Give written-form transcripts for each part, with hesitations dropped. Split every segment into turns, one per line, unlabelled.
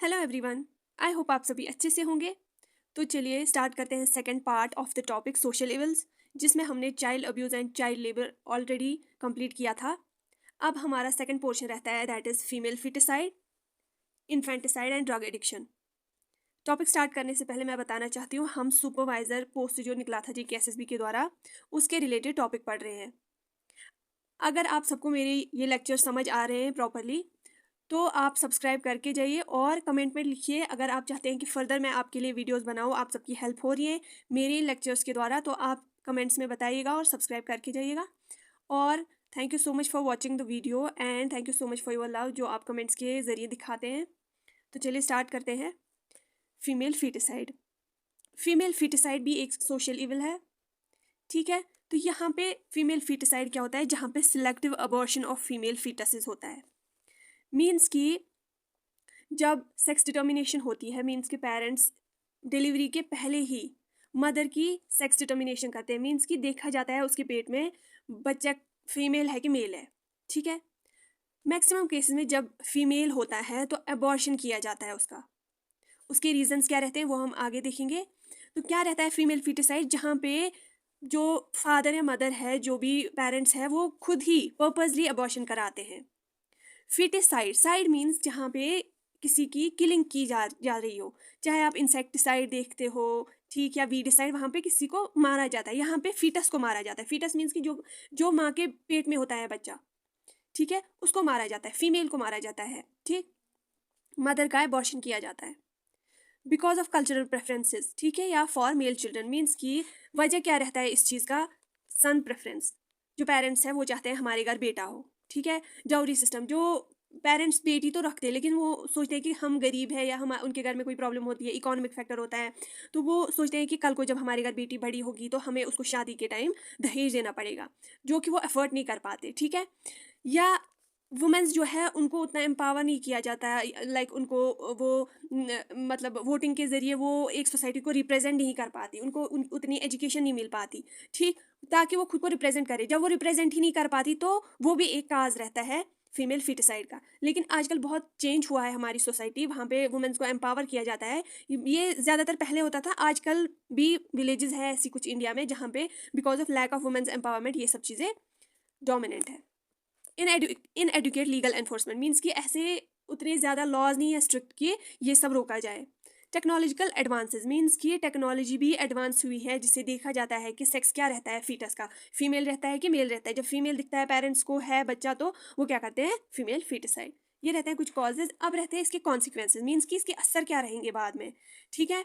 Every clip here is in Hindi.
हेलो एवरीवन, आई होप आप सभी अच्छे से होंगे। तो चलिए स्टार्ट करते हैं second part of the topic social evils, जिसमें हमने child abuse and child labour already complete किया था। अब हमारा सेकंड पोर्शन रहता है, that is female foeticide, infanticide and drug addiction. Topic start करने से पहले मैं बताना चाहती हूँ, हम सुपरवाइज़र पोस्ट जो निकला था JKSSB के द्वारा, उसके रिलेटेड टॉपिक पढ़ रहे हैं। अगर आप सबको मेरे ये लेक्चर समझ आ रहे हैं प्रॉपरली, तो आप सब्सक्राइब करके जाइए और कमेंट में लिखिए अगर आप चाहते हैं कि फ़र्दर मैं आपके लिए वीडियोस बनाऊँ, आप सबकी हेल्प हो रही है मेरे लेक्चर्स के द्वारा, तो आप कमेंट्स में बताइएगा और सब्सक्राइब करके जाइएगा। और thank you so much for watching the video and thank you so much for your love जो आप कमेंट्स के ज़रिए दिखाते हैं। तो चलिए स्टार्ट करते हैं। Female foeticide. फीमेल फीटिसाइड भी एक सोशल इवल है, ठीक है। तो यहाँ पे फीमेल फीटिसाइड क्या होता है, जहाँ पे सिलेक्टिव अबॉर्शन ऑफ फीमेल फीटसेस होता है। मीन्स कि जब सेक्स डिटर्मिनेशन होती है, मीन्स के पेरेंट्स डिलीवरी के पहले ही मदर की सेक्स डिटर्मिनेशन करते हैं। मीन्स कि देखा जाता है उसके पेट में बच्चा फीमेल है कि मेल है, ठीक है। मैक्सिमम केसेस में जब फीमेल होता है तो अबॉर्शन किया जाता है उसका। उसके रीजंस क्या रहते हैं वो हम आगे देखेंगे। तो क्या रहता है फीमेल फीटिसाइड, जहाँ पे जो फादर या मदर है, जो भी पेरेंट्स है, वो खुद ही पर्पसली अबॉर्शन कराते हैं। फिटिसाइड, साइड मीन्स जहाँ पे किसी की किलिंग की जा रही हो, चाहे आप इंसेक्टिसाइड देखते हो, ठीक, या वीडिसाइड, वहाँ पे किसी को मारा जाता है। यहाँ पे फीटस को मारा जाता है। फीटस मीन्स कि जो माँ के पेट में होता है बच्चा, ठीक है, उसको मारा जाता है, फीमेल को मारा जाता है, ठीक। मदर का अबॉर्शन किया जाता है बिकॉज ऑफ कल्चरल प्रेफरेंसेस, ठीक है, या फॉर मेल चिल्ड्रन। मीन्स की वजह क्या रहता है इस चीज़ का, सन प्रेफरेंस। जो पेरेंट्स हैं वो चाहते हैं हमारे घर बेटा हो, ठीक है। डाउरी सिस्टम, जो पेरेंट्स बेटी तो रखते हैं लेकिन वो सोचते हैं कि हम गरीब है या हम उनके घर में कोई प्रॉब्लम होती है, इकोनॉमिक फैक्टर होता है, तो वो सोचते हैं कि कल को जब हमारे घर बेटी बड़ी होगी तो हमें उसको शादी के टाइम दहेज देना पड़ेगा, जो कि वो एफर्ट नहीं कर पाते, ठीक है। या वुमेंस जो है उनको उतना एम्पावर नहीं किया जाता है, लाइक उनको वो मतलब वोटिंग के ज़रिए वो एक सोसाइटी को रिप्रेजेंट नहीं कर पाती, उनको उतनी एजुकेशन नहीं मिल पाती, ठीक, ताकि वो खुद को रिप्रेजेंट करे। जब वो रिप्रेजेंट ही नहीं कर पाती तो वो भी एक काज रहता है फीमेल फिटिसाइड का। लेकिन आजकल बहुत चेंज हुआ है हमारी सोसाइटी, वहाँ पे वुमेन्स को एम्पावर किया जाता है। ये ज़्यादातर पहले होता था, आजकल भी विलेजेस है ऐसी कुछ इंडिया में जहाँ पे because of lack of women's empowerment ये सब चीज़ें डोमिनेंट है। Inadequate legal enforcement means कि ऐसे उतने ज़्यादा लॉज नहीं है स्ट्रिक्ट कि ये सब रोका जाए। टेक्नोलॉजिकल एडवांसेस मीन्स कि टेक्नोलॉजी भी एडवांस हुई है, जिससे देखा जाता है कि सेक्स क्या रहता है फीटस का, फीमेल रहता है कि मेल रहता है। जब फीमेल दिखता है पेरेंट्स को है बच्चा, तो वो क्या करते हैं, फीमेल फीटिसाइड। ये रहते हैं कुछ कॉजेज। अब रहते हैं इसके कॉन्सिक्वेंसेज, मीन्स कि इसके असर क्या रहेंगे बाद में, ठीक है।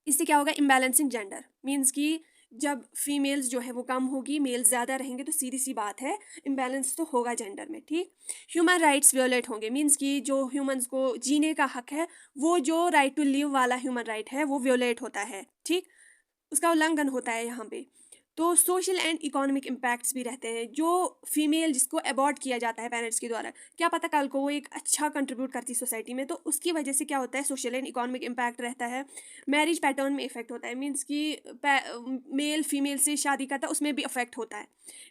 इससे क्या होगा, इम्बैलेंसिंग जेंडर, मीन्स कि जब फीमेल्स जो है वो कम होगी, मेल्स ज़्यादा रहेंगे, तो सीधी सी बात है इम्बैलेंस तो होगा जेंडर में, ठीक। ह्यूमन राइट्स वियोलेट होंगे, मीन्स कि जो ह्यूमंस को जीने का हक है, वो जो राइट टू लिव वाला ह्यूमन राइट है वो वियोलेट होता है, ठीक, उसका उल्लंघन होता है यहाँ पे। तो सोशल एंड इकोनॉमिक इम्पैक्ट्स भी रहते हैं। जो फीमेल जिसको अबॉर्ट किया जाता है पेरेंट्स के द्वारा, क्या पता कल को वो एक अच्छा कंट्रीब्यूट करती सोसाइटी में, तो उसकी वजह से क्या होता है, सोशल एंड इकोनॉमिक इम्पैक्ट रहता है। मैरिज पैटर्न में इफेक्ट होता है, मीन्स कि मेल फीमेल से शादी करता है उसमें भी इफेक्ट होता है।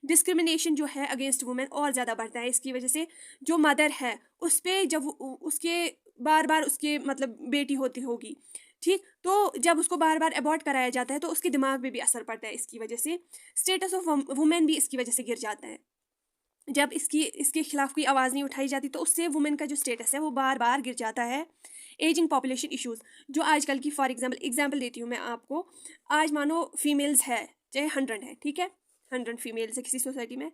डिस्क्रिमिनेशन जो है अगेंस्ट वुमेन और ज़्यादा बढ़ता है इसकी वजह से। जो मदर है उस पर जब उसके बार बार उसके मतलब बेटी होती होगी, ठीक, तो जब उसको बार बार अबॉर्ट कराया जाता है तो उसके दिमाग में भी असर पड़ता है इसकी वजह से। स्टेटस ऑफ वुमेन भी इसकी वजह से गिर जाता है। जब इसके खिलाफ कोई आवाज़ नहीं उठाई जाती तो उससे वुमेन का जो स्टेटस है वो बार बार गिर जाता है। एजिंग पॉपुलेशन इश्यूज, जो आजकल की, फॉर एग्जाम्पल देती हूँ मैं आपको। आज मानो फीमेल्स है, चाहे 100 है, ठीक है, 100 फीमेल्स है किसी सोसाइटी में,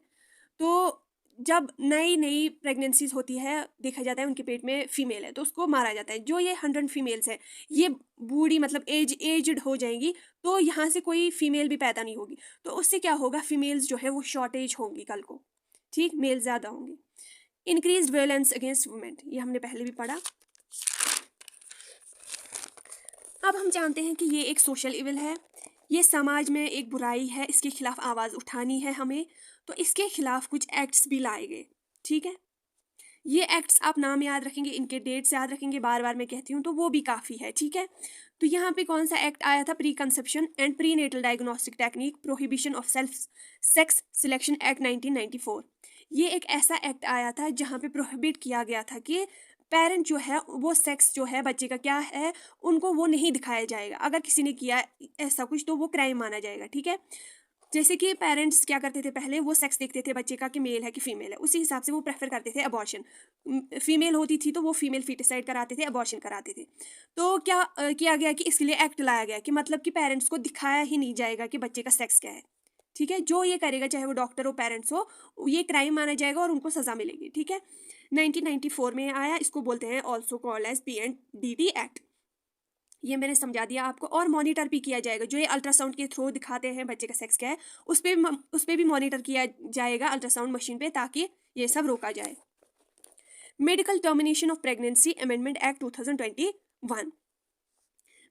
तो जब नई नई प्रेगनेंसीज होती है देखा जाता है उनके पेट में फीमेल है तो उसको मारा जाता है। जो ये 100 फीमेल्स है ये बूढ़ी मतलब एजड हो जाएंगी, तो यहाँ से कोई फीमेल भी पैदा नहीं होगी, तो उससे क्या होगा, फीमेल्स जो है वो शॉर्टेज होंगी कल को, ठीक, मेल ज़्यादा होंगे। इंक्रीज वायलेंस अगेंस्ट वुमेन, ये हमने पहले भी पढ़ा। अब हम जानते हैं कि ये एक सोशल इविल है, ये समाज में एक बुराई है, इसके खिलाफ आवाज़ उठानी है हमें, तो इसके खिलाफ कुछ एक्ट्स भी लाए गए, ठीक है। ये एक्ट्स आप नाम याद रखेंगे, इनके डेट्स याद रखेंगे, बार बार मैं कहती हूँ तो वो भी काफ़ी है, ठीक है। तो यहाँ पे कौन सा एक्ट आया था, preconception and prenatal diagnostic technique prohibition of self sex selection act 1994। ये एक ऐसा एक्ट आया था जहाँ पे प्रोहिबिट किया गया था कि पेरेंट जो है वो सेक्स जो है बच्चे का क्या है उनको वो नहीं दिखाया जाएगा। अगर किसी ने किया ऐसा कुछ तो वो क्राइम माना जाएगा, ठीक है। जैसे कि पेरेंट्स क्या करते थे पहले, वो सेक्स देखते थे बच्चे का कि मेल है कि फीमेल है, उसी हिसाब से वो प्रेफर करते थे अबॉर्शन। फीमेल होती थी तो वो फीमेल फीटिसाइड कराते थे, अबॉर्शन कराते थे। तो क्या किया गया कि इसके लिए एक्ट लाया गया कि मतलब कि पेरेंट्स को दिखाया ही नहीं जाएगा कि बच्चे का सेक्स क्या है, ठीक है। जो ये करेगा चाहे वो डॉक्टर हो पेरेंट्स हो, ये क्राइम माना जाएगा और उनको सजा मिलेगी, ठीक है। 1994 में आया, इसको बोलते हैं also called as PNDT act. ये मैंने समझा दिया आपको। और मॉनिटर भी किया जाएगा, जो ये अल्ट्रासाउंड के थ्रू दिखाते हैं बच्चे का सेक्स क्या है, उस पर भी मॉनिटर किया जाएगा अल्ट्रासाउंड मशीन पे, ताकि ये सब रोका जाए। Medical termination of pregnancy amendment act 2021।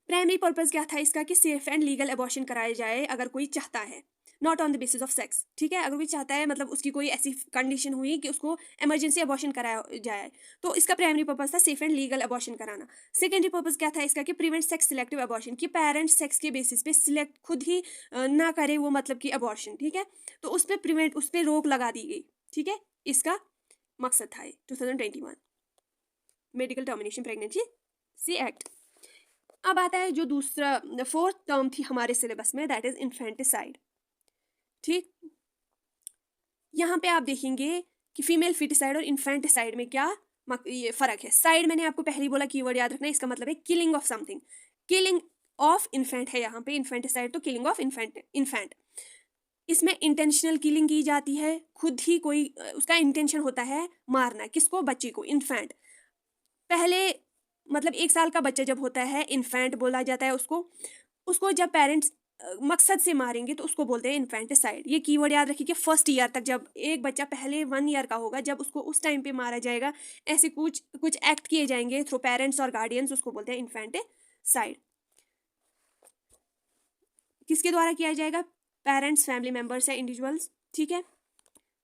Primary purpose क्या था इसका कि सेफ एंड लीगल अबॉर्शन कराया जाए अगर कोई चाहता है, not on the basis of sex, ठीक है। अगर कोई चाहता है, मतलब उसकी कोई ऐसी कंडीशन हुई कि उसको इमरजेंसी अबॉर्शन कराया जाए, तो इसका प्राइमरी पर्पस था सेफ एंड लीगल अबॉर्शन कराना। सेकेंडरी पर्पस क्या था इसका कि प्रिवेंट सेक्स सिलेक्टिव अबॉर्शन, कि पेरेंट्स सेक्स के बेसिस पे सिलेक्ट खुद ही ना करे वो, मतलब कि अबॉर्शन, ठीक है। तो उस पर प्रिवेंट, उस पर रोक लगा दी गई, ठीक है। इसका मकसद था 2021 मेडिकल टर्मिनेशन प्रेगनेंसी एक्ट। अब आता है जो दूसरा फोर्थ टर्म थी हमारे सिलेबस में, दैट इज इन्फेंटिसाइड, ठीक। यहाँ पे आप देखेंगे कि फीमेल फिटिसाइड और इन्फेंटिसाइड में क्या ये फर्क है। साइड मैंने आपको पहले ही बोला, कीवर्ड याद रखना है, इसका मतलब है killing of something, killing of infant है यहाँ पे। इन्फेंटिसाइड तो किलिंग ऑफ इन्फेंट। इसमें इंटेंशनल किलिंग की जाती है, खुद ही कोई उसका इंटेंशन होता है मारना, किसको, बच्चे को, इन्फेंट। पहले मतलब 1 साल का बच्चा जब होता है, इन्फेंट बोला जाता है उसको जब पेरेंट्स मकसद से मारेंगे तो उसको बोलते हैं इन्फेंटिसाइड। ये कीवर्ड याद रखिए कि फर्स्ट ईयर तक, जब एक बच्चा पहले 1 ईयर का होगा, जब उसको उस टाइम पे मारा जाएगा, ऐसे कुछ कुछ एक्ट किए जाएंगे थ्रू पेरेंट्स और गार्डियंस, उसको बोलते हैं इन्फेंटिसाइड। किसके द्वारा किया जाएगा, पेरेंट्स, फैमिली मेंबर्स या इंडिविजुअल्स, ठीक है।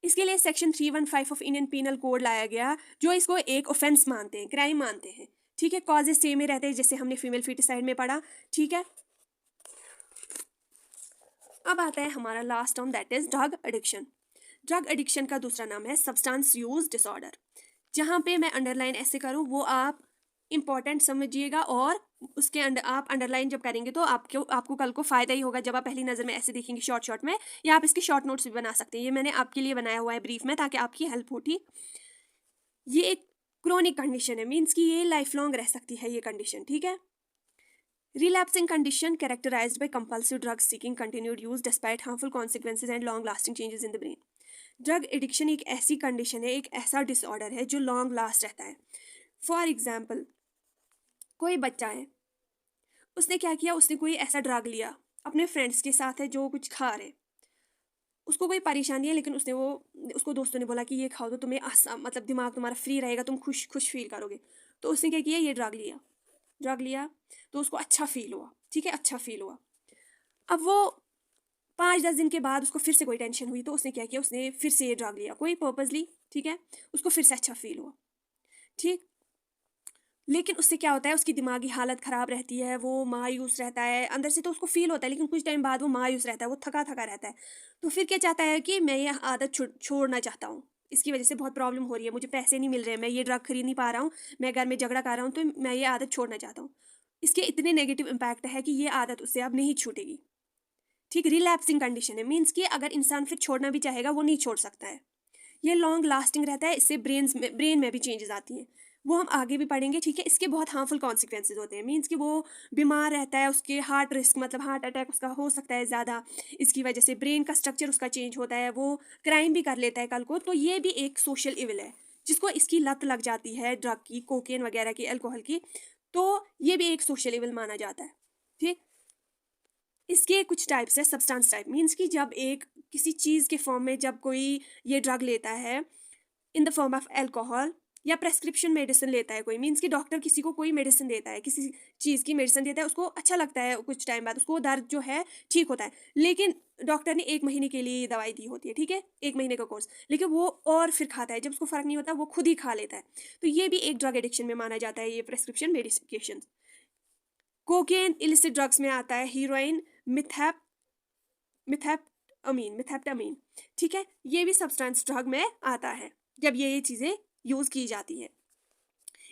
इसके लिए section 315 of Indian penal code लाया गया, जो इसको एक ऑफेंस मानते हैं, क्राइम मानते हैं, ठीक है। कॉजेज सेम ही रहते हैं जैसे हमने फीमेल फिटिसाइड में पढ़ा, ठीक है। अब आता है हमारा last term, that is drug addiction. Drug addiction का दूसरा नाम है सब्सटेंस यूज डिसऑर्डर। जहाँ पे मैं अंडरलाइन ऐसे करूँ वो आप इंपॉर्टेंट समझिएगा, और उसके आप अंडरलाइन जब करेंगे तो आपको कल को फायदा ही होगा। जब आप पहली नज़र में ऐसे देखेंगे शॉर्ट में, या आप इसके शॉर्ट नोट्स भी बना सकते हैं, ये मैंने आपके लिए बनाया हुआ है ब्रीफ में, ताकि आपकी हेल्प हो, ठीक। ये एक क्रोनिक कंडीशन है, मीन्स कि ये लाइफ लॉन्ग रह सकती है ये कंडीशन, ठीक है। Relapsing condition characterized by compulsive drug seeking continued use despite harmful consequences and long lasting changes in the brain. Drug addiction एक ऐसी कंडीशन है, एक ऐसा डिसऑर्डर है जो लॉन्ग लास्ट रहता है। फॉर एग्जाम्पल, कोई बच्चा है, उसने क्या किया, उसने कोई ऐसा ड्रग लिया, अपने फ्रेंड्स के साथ है जो कुछ खा रहे, उसको कोई परेशानी है, लेकिन उसको दोस्तों ने बोला कि ये खाओ तो तुम्हें मतलब दिमाग तुम्हारा फ्री रहेगा, तुम खुश फील करोगे। तो उसने क्या किया, ये ड्रग लिया तो उसको अच्छा फील हुआ, ठीक है, अच्छा फील हुआ। अब वो 5-10 दिन के बाद उसको फिर से कोई टेंशन हुई, तो उसने क्या किया, उसने फिर से ये ड्रग लिया, कोई पर्पसली, ठीक है। उसको फिर से अच्छा फील हुआ, ठीक। लेकिन उससे क्या होता है, उसकी दिमागी हालत ख़राब रहती है, वो मायूस रहता है, अंदर से तो उसको फील होता है, लेकिन कुछ टाइम बाद वो मायूस रहता है, वो थका रहता है। तो फिर क्या चाहता है कि मैं ये आदत छोड़ना चाहता हूँ, इसकी वजह से बहुत प्रॉब्लम हो रही है, मुझे पैसे नहीं मिल रहे, मैं ये ड्रग खरीद नहीं पा रहा हूँ, मैं घर में झगड़ा कर रहा हूँ, तो मैं ये आदत छोड़ना चाहता हूँ। इसके इतने नेगेटिव इम्पैक्ट है कि ये आदत उससे अब नहीं छूटेगी, ठीक। रिलैप्सिंग कंडीशन है, मीन्स कि अगर इंसान फिर छोड़ना भी चाहेगा वो नहीं छोड़ सकता है। ये लॉन्ग लास्टिंग रहता है, इससे ब्रेन में भी चेंजेस आती हैं, वो हम आगे भी पढ़ेंगे, ठीक है। इसके बहुत हार्मफुल कॉन्सिक्वेंसेज होते हैं, मीन्स कि वो बीमार रहता है, उसके हार्ट रिस्क, मतलब हार्ट अटैक उसका हो सकता है ज़्यादा, इसकी वजह से ब्रेन का स्ट्रक्चर उसका चेंज होता है, वो क्राइम भी कर लेता है कल को। तो ये भी एक सोशल इविल है, जिसको इसकी लत लग जाती है ड्रग की, कोकेन वगैरह की, अल्कोहल की, तो ये भी एक सोशल इविल माना जाता है, ठीक। इसके कुछ टाइप्स है, सब्सटेंस टाइप, मीन्स कि जब एक किसी चीज़ के फॉर्म में जब कोई ये ड्रग लेता है in the form of alcohol, या प्रेस्क्रिप्शन मेडिसिन लेता है कोई, मीन्स कि डॉक्टर किसी को कोई मेडिसिन देता है, किसी चीज़ की मेडिसिन देता है, उसको अच्छा लगता है, कुछ टाइम बाद उसको दर्द जो है ठीक होता है, लेकिन डॉक्टर ने 1 महीने के लिए दवाई दी होती है, ठीक है, 1 महीने का कोर्स, लेकिन वो और फिर खाता है, जब उसको फ़र्क नहीं होता वो खुद ही खा लेता है। तो ये भी एक ड्रग एडिक्शन में माना जाता है, ये prescription medication. Cocaine illicit drugs में आता है, हीरोइन, मिथैप्टामीन, ठीक है, ये भी सब्सटेंस ड्रग में आता है जब ये चीज़ें यूज़ की जाती है।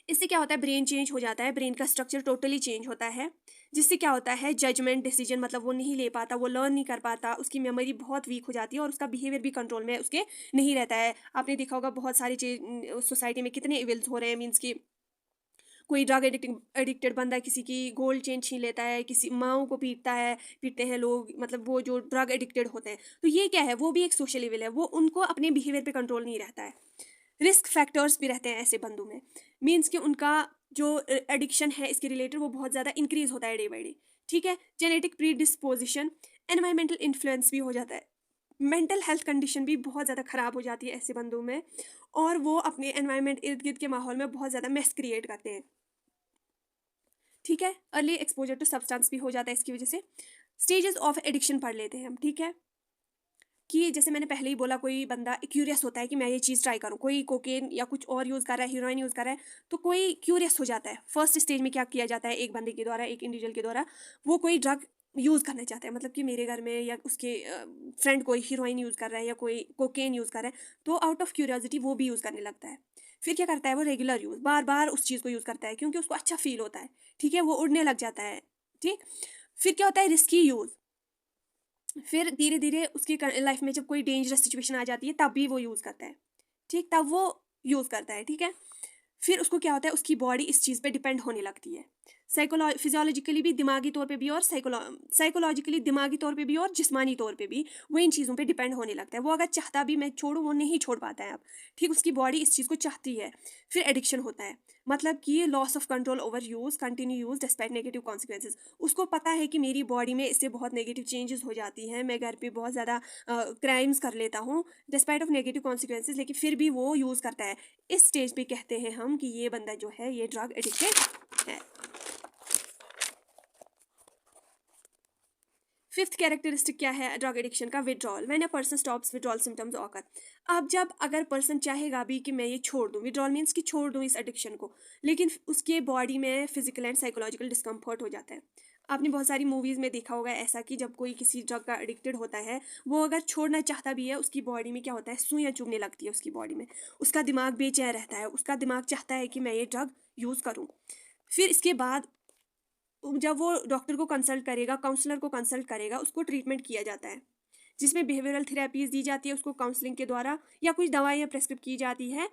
इससे क्या होता है, ब्रेन चेंज हो जाता है, ब्रेन का स्ट्रक्चर टोटली चेंज होता है, जिससे क्या होता है, जजमेंट डिसीजन मतलब वो नहीं ले पाता, वो लर्न नहीं कर पाता, उसकी मेमोरी बहुत वीक हो जाती है और उसका बिहेवियर भी कंट्रोल में उसके नहीं रहता है। आपने देखा होगा बहुत सारी चीज सोसाइटी में कितने इविल्स हो रहे हैं, मीन्स कि कोई ड्रग एडिक्टेड बंदा किसी की गोल्ड चेन छीन लेता है, किसी माओ को पीटते हैं लोग, मतलब वो जो ड्रग एडिक्टेड होते हैं। तो ये क्या है, वो भी एक सोशल इविल है, वो उनको अपने बिहेवियर पे कंट्रोल नहीं रहता है। रिस्क फैक्टर्स भी रहते हैं ऐसे बंदों में, मीन्स कि उनका जो एडिक्शन है इसके रिलेटेड वो बहुत ज़्यादा इंक्रीज होता है डे बाई डे। ठीक है, genetic pre disposition, environmental influence भी हो जाता है, मेंटल हेल्थ कंडीशन भी बहुत ज़्यादा ख़राब हो जाती है ऐसे बंदों में, और वो अपने एनवायरमेंट इर्द गिर्द के माहौल में बहुत ज़्यादा मेस क्रिएट करते हैं। ठीक है, अर्ली एक्सपोजर टू सब्सटेंस भी हो जाता है इसकी वजह से। स्टेजेस ऑफ एडिक्शन पढ़ लेते हैं हम। ठीक है, कि जैसे मैंने पहले ही बोला, कोई बंदा क्यूरियस होता है कि मैं ये चीज़ ट्राई करूँ, कोई कोकेन या कुछ और यूज़ कर रहा है, हीरोइन यूज़ कर रहा है, तो कोई क्यूरियस हो जाता है। फर्स्ट स्टेज में क्या किया जाता है एक बंदे के द्वारा, एक इंडिविजुअल के द्वारा, वो कोई ड्रग यूज़ करना चाहता है, मतलब कि मेरे घर में या उसके फ्रेंड कोई हीरोइन यूज़ कर रहा है या कोई कोकेन यूज़ कर रहा है, तो आउट ऑफ क्यूरियोसिटी वो भी यूज़ करने लगता है। फिर क्या करता है, वो रेगुलर यूज़, बार बार उस चीज़ को यूज़ करता है क्योंकि उसको अच्छा फील होता है। ठीक है, वो उड़ने लग जाता है। ठीक, फिर क्या होता है, रिस्की यूज़, फिर धीरे धीरे उसकी लाइफ में जब कोई डेंजरस सिचुएशन आ जाती है तब भी वो यूज़ करता है। ठीक, तब वो यूज़ करता है। ठीक है, फिर उसको क्या होता है, उसकी बॉडी इस चीज़ पे डिपेंड होने लगती है, फिजियोलॉजिकली भी, दिमागी तौर पे भी, और साइकोलॉजिकली दिमागी तौर पे भी और जिस्मानी तौर पे भी वो इन चीज़ों पे डिपेंड होने लगता है। वो अगर चाहता भी मैं छोड़ूं, वो नहीं छोड़ पाता है अब। ठीक, उसकी बॉडी इस चीज़ को चाहती है। फिर एडिक्शन होता है, मतलब कि loss of control over use, continue use despite negative consequences. उसको पता है कि मेरी बॉडी में इससे बहुत नेगेटिव चेंजेस हो जाती हैं, मैं घर पे बहुत ज़्यादा क्राइम्स कर लेता हूँ डिस्पाइट ऑफ नेगेटिव कॉन्सिक्वेंसेज, लेकिन फिर भी वो यूज़ करता है। इस स्टेज पे कहते हैं हम कि ये बंदा जो है ये ड्रग एडिक्टेड है। फिफ्थ कैरेक्टरिस्टिक क्या है ड्रग एडिक्शन का, withdrawal, when a person stops withdrawal symptoms occur. अब जब अगर पर्सन चाहेगा भी कि मैं ये छोड़ दूं, विड्रॉल मीन्स कि छोड़ दूं इस एडिक्शन को, लेकिन उसके बॉडी में फिजिकल एंड साइकोलॉजिकल डिस्कम्फर्ट हो जाता है। आपने बहुत सारी मूवीज़ में देखा होगा ऐसा कि जब कोई किसी ड्रग का एडिक्टेड होता है, वो अगर छोड़ना चाहता भी है, उसकी बॉडी में क्या होता है, सुइयाँ चुभने लगती है उसकी बॉडी में, उसका दिमाग बेचैन रहता है, उसका दिमाग चाहता है कि मैं ये ड्रग यूज़ करूँ। फिर इसके बाद जब वो डॉक्टर को कंसल्ट करेगा, काउंसलर को कंसल्ट करेगा, उसको ट्रीटमेंट किया जाता है, जिसमें बिहेवियरल थेरेपीज दी जाती है उसको काउंसलिंग के द्वारा, या कुछ दवाइयाँ प्रेस्क्रिप्ट की जाती है।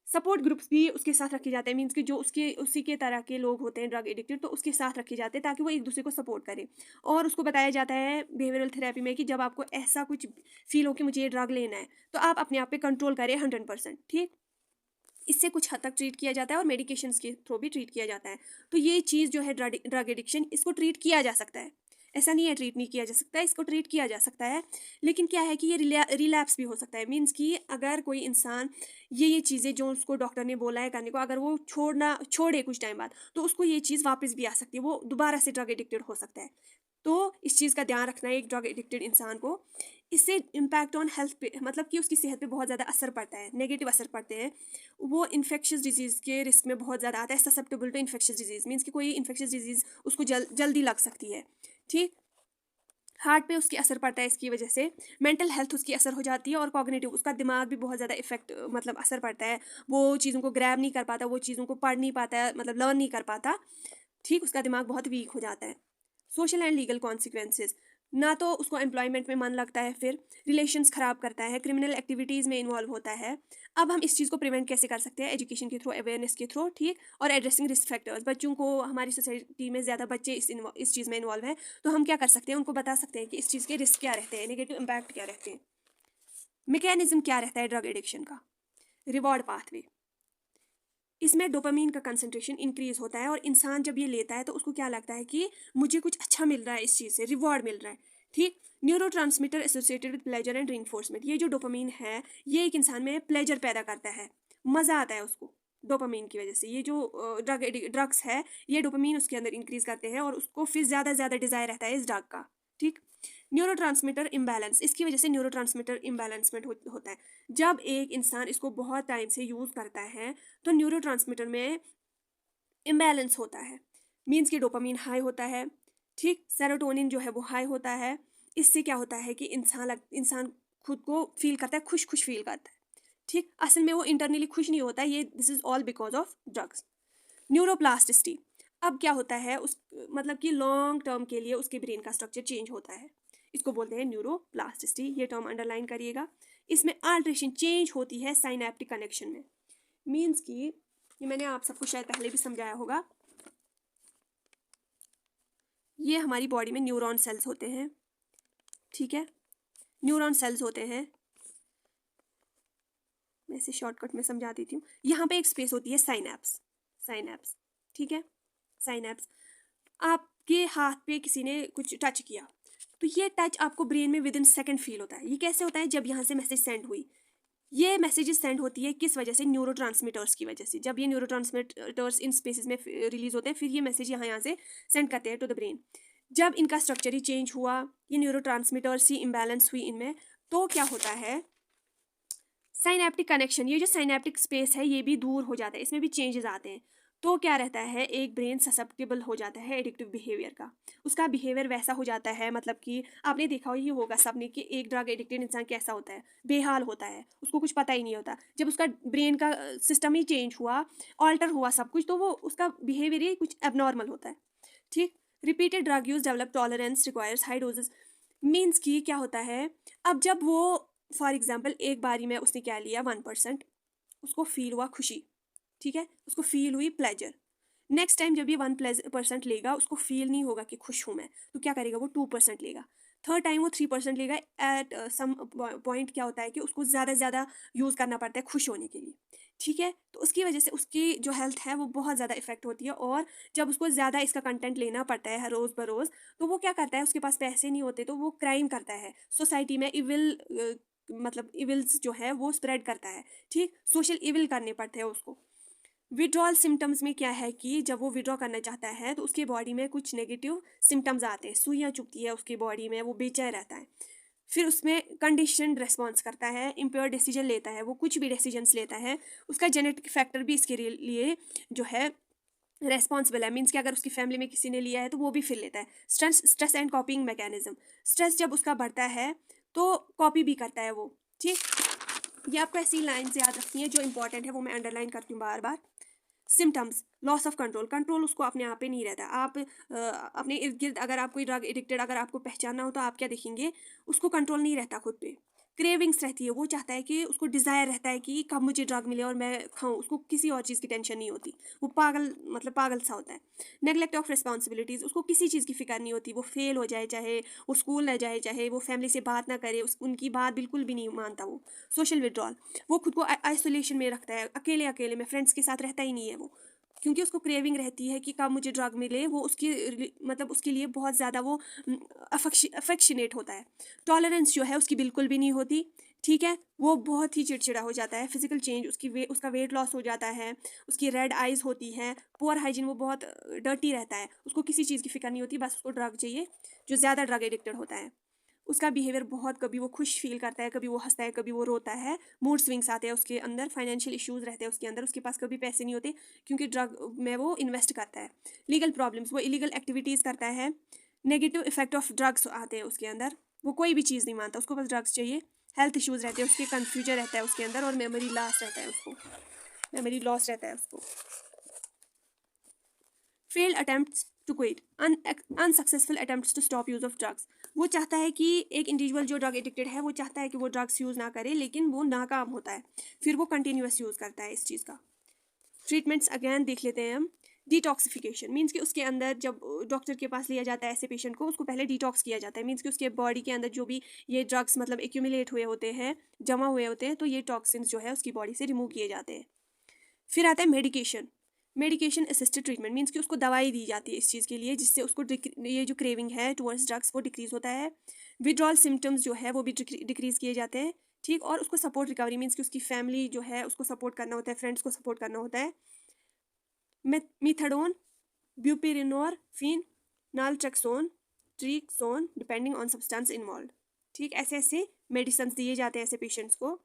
सपोर्ट ग्रुप्स भी उसके साथ रखे जाते हैं, मीन्स कि जो उसके उसी के तरह के लोग होते हैं ड्रग एडिक्टेड, तो उसके साथ रखे जाते हैं ताकि वो एक दूसरे को सपोर्ट करें। और उसको बताया जाता है बिहेवियरल थेरेपी में कि जब आपको ऐसा कुछ फील हो कि मुझे ये ड्रग लेना है, तो आप अपने आप पे कंट्रोल करें 100%। ठीक, इससे कुछ हद तक ट्रीट किया जाता है और मेडिकेशंस के थ्रू भी ट्रीट किया जाता है। तो ये चीज़ जो है ड्रग एडिक्शन, इसको ट्रीट किया जा सकता है, ऐसा नहीं है ट्रीट नहीं किया जा सकता है, इसको ट्रीट किया जा सकता है। लेकिन क्या है कि ये रिलैप्स भी हो सकता है, मीन्स कि अगर कोई इंसान ये चीज़ें जो उसको डॉक्टर ने बोला है करने को, अगर वो छोड़े कुछ टाइम बाद, तो उसको ये चीज़ वापस भी आ सकती है, वो दोबारा से ड्रग एडिक्टेड हो सकता है। तो इस चीज़ का ध्यान रखना है एक ड्रग एडिक्टेड इंसान को। इससे इम्पैक्ट ऑन हेल्थ पे, मतलब कि उसकी सेहत पे बहुत ज़्यादा असर पड़ता है, नेगेटिव असर पड़ते हैं। वो इन्फेक्शियस डिजीज़ के रिस्क में बहुत ज़्यादा आता है, susceptible to infectious disease, means कि कोई इन्फेक्शियस डिजीज़ उसको जल्दी लग सकती है। ठीक, हार्ट पे उसकी असर पड़ता है इसकी वजह से, मेंटल हेल्थ उसकी असर हो जाती है, और कॉग्निटिव उसका दिमाग भी बहुत ज़्यादा इफेक्ट मतलब असर पड़ता है। वो चीज़ों को ग्रैब नहीं कर पाता, वो चीज़ों को पढ़ नहीं पाता है, मतलब लर्न नहीं कर पाता। ठीक, उसका दिमाग बहुत वीक हो जाता है। सोशल एंड लीगल कॉन्सिक्वेंसेज, ना तो उसको एम्प्लॉयमेंट में मन लगता है, फिर रिलेशंस ख़राब करता है, क्रिमिनल एक्टिविटीज़ में इन्वॉल्व होता है। अब हम इस चीज़ को प्रिवेंट कैसे कर सकते हैं, एजुकेशन के थ्रू, अवेयरनेस के थ्रू। ठीक, और एड्रेसिंग रिस्क फैक्टर्स, बच्चों को, हमारी सोसाइटी में ज़्यादा बच्चे इस चीज़ में इन्वॉल्व हैं, तो हम क्या कर सकते हैं, उनको बता सकते हैं कि इस चीज़ के रिस्क क्या रहते हैं, नेगेटिव इम्पैक्ट क्या रहते हैं। मैकेनिज्म क्या रहता है ड्रग एडिक्शन का, रिवॉर्ड पाथवे, इसमें डोपामीन का कंसंट्रेशन इंक्रीज होता है, और इंसान जब ये लेता है तो उसको क्या लगता है कि मुझे कुछ अच्छा मिल रहा है, इस चीज़ से रिवॉर्ड मिल रहा है। ठीक, neuro transmitter associated with pleasure and reinforcement, ये जो डोपामीन है ये एक इंसान में प्लेजर पैदा करता है, मज़ा आता है उसको डोपामीन की वजह से। ये जो ड्रग्स है, ये डोपामीन उसके अंदर इंक्रीज करते हैं और उसको फिर ज़्यादा डिज़ायर रहता है इस ड्रग का। ठीक, न्यूरोट्रांसमीटर इम्बैलेंस, इसकी वजह से न्यूरोट्रांसमीटर इम्बैलेंसमेंट होता है। जब एक इंसान इसको बहुत टाइम से यूज़ करता है तो न्यूरोट्रांसमीटर में इम्बैलेंस होता है, मीन्स कि डोपामीन हाई होता है। ठीक, सेरोटोनिन जो है वो हाई होता है। इससे क्या होता है कि इंसान खुद को फील करता है, खुश फील करता है। ठीक, असल में वो इंटरनली खुश नहीं होता, ये this is all because of drugs. Neuroplasticity, अब क्या होता है उस मतलब कि लॉन्ग टर्म के लिए उसके ब्रेन का स्ट्रक्चर चेंज होता है, इसको बोलते हैं न्यूरोप्लास्टिसिटी, ये टर्म अंडरलाइन करिएगा। इसमें अल्ट्रेशन चेंज होती है साइनेप्टिक कनेक्शन में, मीन्स कि ये मैंने आप सबको शायद पहले भी समझाया होगा, ये हमारी बॉडी में न्यूरॉन सेल्स होते हैं, ठीक है, न्यूरॉन सेल्स होते हैं, मैं इसे शॉर्टकट में समझा देती हूँ। यहाँ पे एक स्पेस होती है साइनैप्स, साइनैप्स, ठीक है, साइनैप्स। आपके हाथ पे किसी ने कुछ टच किया तो ये टच आपको ब्रेन में विद इन सेकेंड फील होता है। ये कैसे होता है? जब यहाँ से मैसेज सेंड हुई, ये मैसेजेस सेंड होती है किस वजह से? न्यूरोट्रांसमीटर्स की वजह से। जब ये न्यूरोट्रांसमीटर्स इन स्पेसेस में रिलीज होते हैं, फिर ये मैसेज यहाँ से सेंड करते हैं टू द ब्रेन। जब इनका स्ट्रक्चर ही चेंज हुआ, ये न्यूरोट्रांसमीटर्स ही इम्बैलेंस हुई इनमें, तो क्या होता है? साइनेप्टिक कनेक्शन, ये जो साइनेप्टिक स्पेस है ये भी दूर हो जाता है, इसमें भी चेंजेस आते हैं। तो क्या रहता है, एक ब्रेन ससेप्टेबल हो जाता है एडिक्टिव बिहेवियर का। उसका बिहेवियर वैसा हो जाता है, मतलब कि आपने देखा ही होगा सबने कि एक ड्रग एडिक्टेड इंसान कैसा होता है, बेहाल होता है, उसको कुछ पता ही नहीं होता। जब उसका ब्रेन का सिस्टम ही चेंज हुआ, ऑल्टर हुआ सब कुछ, तो वो उसका बिहेवियर ही कुछ एबनॉर्मल होता है, ठीक। Repeated drug use develop tolerance requires high doses, means कि क्या होता है, अब जब वो फॉर एग्जाम्पल एक बारी में उसने क्या लिया 1%, उसको फील हुआ खुशी, ठीक है, उसको फील हुई प्लेजर। नेक्स्ट टाइम जब ये 1% लेगा, उसको फील नहीं होगा कि खुश हूँ मैं, तो क्या करेगा, वो 2% लेगा। थर्ड टाइम वो 3% लेगा। एट सम पॉइंट क्या होता है कि उसको ज़्यादा से ज़्यादा यूज़ करना पड़ता है खुश होने के लिए, ठीक है। तो उसकी वजह से उसकी जो हेल्थ है वो बहुत ज़्यादा इफेक्ट होती है, और जब उसको ज़्यादा इसका कंटेंट लेना पड़ता है रोज़ बरोज़, तो वो क्या करता है, उसके पास पैसे नहीं होते तो वो क्राइम करता है, सोसाइटी में इविल मतलब इविल्स जो है वो स्प्रेड करता है, ठीक, सोशल इविल करने पड़ते हैं उसको। विड्रॉल सिम्टम्स में क्या है कि जब वो विड्रॉ करना चाहता है तो उसके बॉडी में कुछ नेगेटिव सिम्टम्स आते हैं, सुइयाँ चुभती है उसकी बॉडी में, वो बेचैन रहता है, फिर उसमें कंडीशन रेस्पॉन्स करता है, इम्प्योर डिसीजन लेता है, वो कुछ भी डिसीजंस लेता है। उसका जेनेटिक फैक्टर भी इसके लिए जो है रेस्पॉन्सिबल है, मीन्स कि अगर उसकी फैमिली में किसी ने लिया है तो वो भी फिर लेता है। स्ट्रेस एंड कॉपिंग मैकेनिज्म, स्ट्रेस जब उसका बढ़ता है तो कॉपी भी करता है वो, ठीक। ये आपको ऐसी लाइन्स याद रखनी है जो इंपॉर्टेंट है, वो मैं अंडरलाइन करती हूँ बार बार। Symptoms, loss of control, control उसको अपने आप पे नहीं रहता। आप अपने इर्द गिर्द अगर आप कोई ड्रग एडिक्टेड अगर आपको पहचानना हो तो आप क्या देखेंगे, उसको कंट्रोल नहीं रहता खुद पे। क्रेविंग्स रहती है, वो चाहता है कि उसको डिज़ायर रहता है कि कब मुझे ड्रग मिले और मैं खाऊं, उसको किसी और चीज़ की टेंशन नहीं होती, वो पागल मतलब पागल सा होता है। नेगलेक्ट ऑफ रिस्पॉन्सिबिलिटीज़, उसको किसी चीज़ की फिक्र नहीं होती, वो फेल हो जाए, चाहे वो स्कूल न जाए, चाहे वो फैमिली से बात ना करे, उनकी बात बिल्कुल भी नहीं मानता वो। सोशल विड्रॉल, वो खुद को आइसोलेशन में रखता है, अकेले अकेले में, फ्रेंड्स के साथ रहता ही नहीं है वो, क्योंकि उसको क्रेविंग रहती है कि कब मुझे ड्रग मिले, वो उसकी मतलब उसके लिए बहुत ज़्यादा वो अफेक्शनेट होता है। टॉलरेंस जो है उसकी बिल्कुल भी नहीं होती, ठीक है, वो बहुत ही चिड़चिड़ा हो जाता है। फिजिकल चेंज, उसका वेट लॉस हो जाता है, उसकी रेड आइज़ होती है, पुअर हाइजीन, वो बहुत डर्टी रहता है, उसको किसी चीज़ की फिक्र नहीं होती, बस उसको ड्रग चाहिए। जो ज़्यादा ड्रग एडिक्टेड होता है उसका बिहेवियर बहुत, कभी वो खुश फील करता है, कभी वो हंसता है, कभी वो रोता है, मूड स्विंग्स आते हैं उसके अंदर, फाइनेंशियल इश्यूज रहते हैं उसके अंदर, उसके पास कभी पैसे नहीं होते क्योंकि ड्रग में वो इन्वेस्ट करता है। लीगल प्रॉब्लम्स, वो इलीगल एक्टिविटीज़ करता है। नेगेटिव इफेक्ट ऑफ ड्रग्स आते हैं उसके अंदर, वो कोई भी चीज़ नहीं मानता, उसको बस ड्रग्स चाहिए। हेल्थ इश्यूज़ रहते हैं उसके, कन्फ्यूजन रहता है उसके अंदर, और मेमोरी लॉस रहता है उसको, मेमोरी लॉस रहता है उसको। Failed attempts to quit, unsuccessful attempts to stop use of drugs, वो चाहता है कि एक इंडिविजुअल जो ड्रग एडिक्टेड है वो चाहता है कि वो ड्रग्स यूज़ ना करे, लेकिन वो नाकाम होता है, फिर वो कंटिन्यूस यूज़ करता है इस चीज़ का। ट्रीटमेंट्स अगेन देख लेते हैं हम। डिटॉक्सिफिकेशन मीन्स कि उसके अंदर जब डॉक्टर के पास लिया जाता है ऐसे पेशेंट को, उसको पहले डिटॉक्स किया जाता है, मीन्स कि उसके बॉडी के अंदर जो भी ये ड्रग्स मतलब एक्यूमुलेट हुए होते हैं, जमा हुए होते हैं, तो ये टॉक्सिन्स जो है उसकी बॉडी से रिमूव किए जाते हैं। फिर आता है medication, medication assisted treatment, means कि उसको दवाई दी जाती है इस चीज़ के लिए, जिससे उसको ये जो क्रेविंग है टुवर्ड्स ड्रग्स वो डिक्रीज होता है। विड्रॉल सिम्टम्स जो है वो भी डिक्रीज किए जाते हैं, ठीक। और उसको सपोर्ट रिकवरी, मीन्स कि उसकी फैमिली जो है उसको सपोर्ट करना होता है, फ्रेंड्स को सपोर्ट करना होता है। मिथाडोन, ब्यूपेरिनोरफिन, नालट्रेक्सोन, ट्रीक्सोन, डिपेंडिंग ऑन सब्सटेंस इन्वॉल्व, ठीक। ऐसे ऐसे मेडिसिन दिए जाते हैं ऐसे पेशेंट्स को।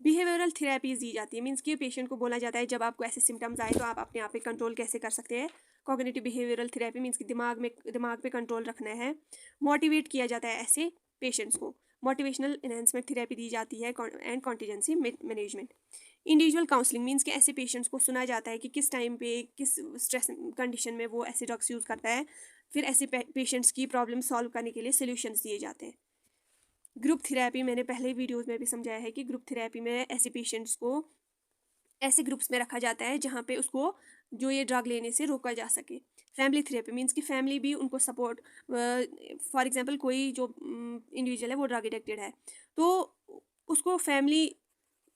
बिहेवियरल थेरेपीज दी जाती है, मीन्स कि पेशेंट को बोला जाता है जब आपको ऐसे सिम्टम्स आए तो आप अपने आप पे कंट्रोल कैसे कर सकते हैं। कॉग्निटिव बिहेवियरल थेरेपी मीन्स कि दिमाग पे कंट्रोल रखना है। मोटिवेट किया जाता है ऐसे पेशेंट्स को। मोटिवेशनल एनहेंसमेंट थेरेपी दी जाती है and contingency management. Individual counselling means कि ऐसे पेशेंट्स को सुना जाता है कि किस टाइम पे किस स्ट्रेस कंडीशन में वो ऐसे ड्रग्स यूज़ करता है, फिर ऐसे पेशेंट्स की प्रॉब्लम सॉल्व करने के लिए सोल्यूशंस दिए जाते हैं। ग्रुप थेरेपी, मैंने पहले वीडियोज़ में भी समझाया है कि ग्रुप थेरेपी में ऐसे पेशेंट्स को ऐसे ग्रुप्स में रखा जाता है जहाँ पे उसको जो ये ड्रग लेने से रोका जा सके। फैमिली थेरेपी मीन्स कि फैमिली भी उनको सपोर्ट, फॉर एग्जांपल कोई जो इंडिविजुअल है वो ड्रग एडिक्टेड है, तो उसको फैमिली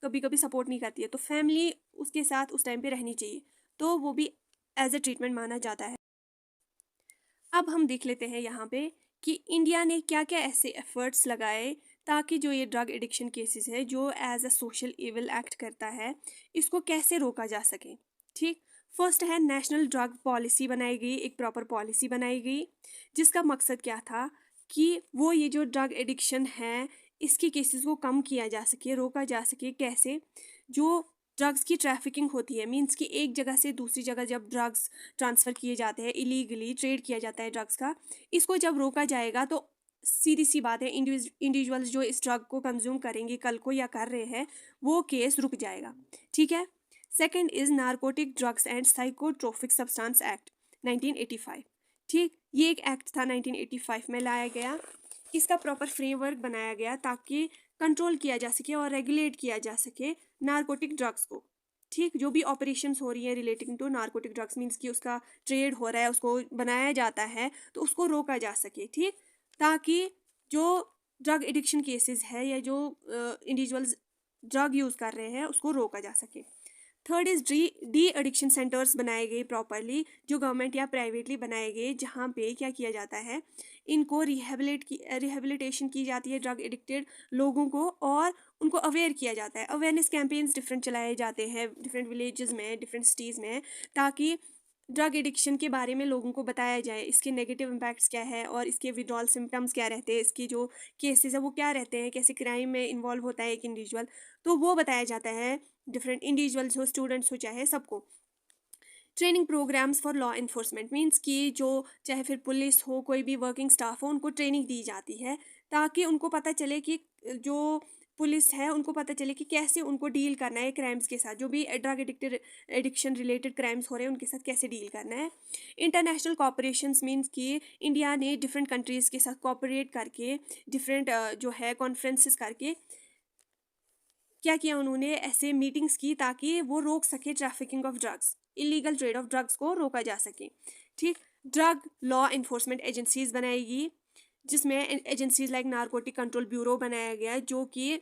कभी कभी सपोर्ट नहीं करती है, तो फैमिली उसके साथ उस टाइम पे रहनी चाहिए, तो वो भी एज ए ट्रीटमेंट माना जाता है। अब हम देख लेते हैं यहाँ पे कि इंडिया ने क्या क्या ऐसे एफर्ट्स लगाए ताकि जो ये ड्रग एडिक्शन केसेस है जो as a social evil act करता है, इसको कैसे रोका जा सके। ठीक, फर्स्ट है नेशनल ड्रग पॉलिसी बनाई गई, एक प्रॉपर पॉलिसी बनाई गई जिसका मकसद क्या था कि वो ये जो ड्रग एडिक्शन है इसके केसेस को कम किया जा सके, रोका जा सके। कैसे? जो ड्रग्स की ट्रैफिकिंग होती है, मीन्स कि एक जगह से दूसरी जगह जब ड्रग्स ट्रांसफ़र किए जाते हैं, इलीगली ट्रेड किया जाता है ड्रग्स का, इसको जब रोका जाएगा तो सीधी सी बात है इंडिविजुअल्स जो इस ड्रग को कंज्यूम करेंगे कल को या कर रहे हैं वो केस रुक जाएगा। ठीक है। Second is narcotic drugs and psychotropic substance act 1985। ठीक, ये एक एक्ट था 1985 में लाया गया। इसका प्रॉपर फ्रेमवर्क बनाया गया ताकि कंट्रोल किया जा सके और रेगुलेट किया जा सके नारकोटिक ड्रग्स को। ठीक, जो भी ऑपरेशंस हो रही है relating to narcotic drugs means कि उसका ट्रेड हो रहा है, उसको बनाया जाता है, तो उसको रोका जा सके। ठीक, ताकि जो ड्रग एडिक्शन केसेस है या जो इंडिविजुअल्स ड्रग यूज़ कर रहे हैं उसको रोका जा सके। Third is de addiction centres बनाए गए प्रॉपरली, जो गवर्नमेंट या प्राइवेटली बनाए गए, जहाँ पे क्या किया जाता है, इनको रिहेबिलिटेशन की जाती है ड्रग एडिक्टेड लोगों को, और उनको अवेयर किया जाता है। अवेयरनेस कैंपेन्स डिफरेंट चलाए जाते हैं डिफरेंट विलेजेस में, डिफरेंट सिटीज़ में, ताकि ड्रग एडिक्शन के बारे में लोगों को बताया जाए, इसके नेगेटिव इम्पैक्ट्स क्या है और इसके विड्रॉल सिम्टम्स क्या रहते हैं, इसकी जो केसेस है वो क्या रहते हैं, कैसे क्राइम में इन्वॉल्व होता है एक इंडिविजुअल, तो वो बताया जाता है डिफरेंट इंडिविजुअल्स हो, स्टूडेंट्स हो, चाहे सबको। Training programmes for law enforcement means कि जो चाहे फिर पुलिस हो, कोई भी वर्किंग स्टाफ हो, उनको ट्रेनिंग दी जाती है ताकि उनको पता चले कि जो पुलिस है उनको पता चले कि कैसे उनको डील करना है क्राइम्स के साथ, जो भी ड्रग एडिक्शन रिलेटेड क्राइम्स हो रहे हैं उनके साथ कैसे डील करना है। इंटरनेशनल कॉपरेशंस मीन्स कि इंडिया ने डिफरेंट कंट्रीज़ के साथ कॉपरेट करके डिफरेंट जो है कॉन्फ्रेंसेस करके क्या किया उन्होंने, ऐसे मीटिंग्स की ताकि वो रोक सके trafficking of drugs, illegal trade off drugs को रोका जा सके। ठीक, ड्रग लॉ इन्फोर्समेंट एजेंसीज बनाएगी, जिसमें agencies like narcotic control bureau बनाया गया है, जो कि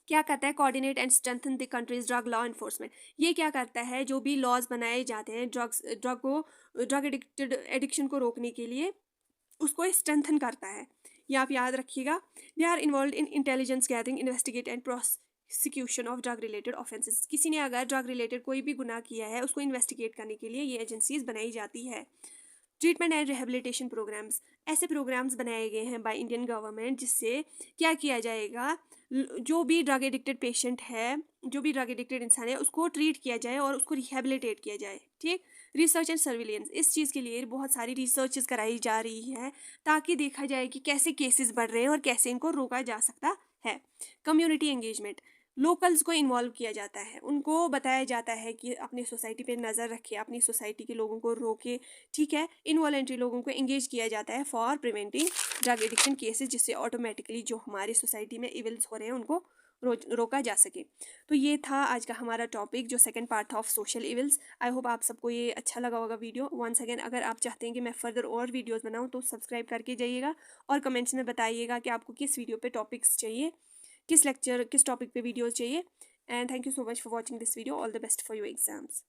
क्या करता है, coordinate and strengthen the countries drug law enforcement. ये क्या करता है, जो भी लॉज बनाए जाते हैं ड्रग एडिक्शन को रोकने के लिए, उसको स्ट्रेंथन करता है। ये आप याद रखिएगा। They are involve in intelligence gathering, investigate and prosecution of drug related offences. किसी ने अगर ड्रग रिलेटेड कोई भी गुनाह किया है उसको इन्वेस्टिगेट करने के लिए ये एजेंसीज बनाई जाती है। ट्रीटमेंट एंड रिहेबिलिटेशन प्रोग्राम्स, ऐसे प्रोग्राम्स बनाए गए हैं बाय इंडियन गवर्नमेंट जिससे क्या किया जाएगा, जो भी ड्रग एडिक्टेड पेशेंट है, जो भी ड्रग एडिक्टेड इंसान है, उसको ट्रीट किया जाए और उसको रिहेबिलिटेट किया जाए। ठीक, रिसर्च एंड सर्विलेंस, इस चीज़ के लिए बहुत सारी रिसर्चेस कराई जा रही है ताकि देखा जाए कि कैसे केसेस बढ़ रहे हैं और कैसे इनको रोका जा सकता है। कम्युनिटी एंगेजमेंट, लोकल्स को इन्वॉल्व किया जाता है, उनको बताया जाता है कि अपनी सोसाइटी पे नज़र रखे, अपनी सोसाइटी के लोगों को रोके। ठीक है, इनवॉलेंट्री लोगों को एंगेज किया जाता है for preventing drug addiction cases, जिससे ऑटोमेटिकली जो हमारी सोसाइटी में इविल्स हो रहे हैं उनको रोका जा सके। तो ये था आज का हमारा टॉपिक, जो सेकंड पार्ट था of social evils. I hope आप सबको ये अच्छा लगा होगा वीडियो। वंस अगेन, अगर आप चाहते हैं कि मैं फर्दर और वीडियोस बनाऊं तो सब्सक्राइब करके जाइएगा और कमेंट्स में बताइएगा कि आपको किस वीडियो पे टॉपिक्स चाहिए, किस लेक्चर, किस टॉपिक पे वीडियोस चाहिए। And thank you so much for watching this video. All the best for your exams.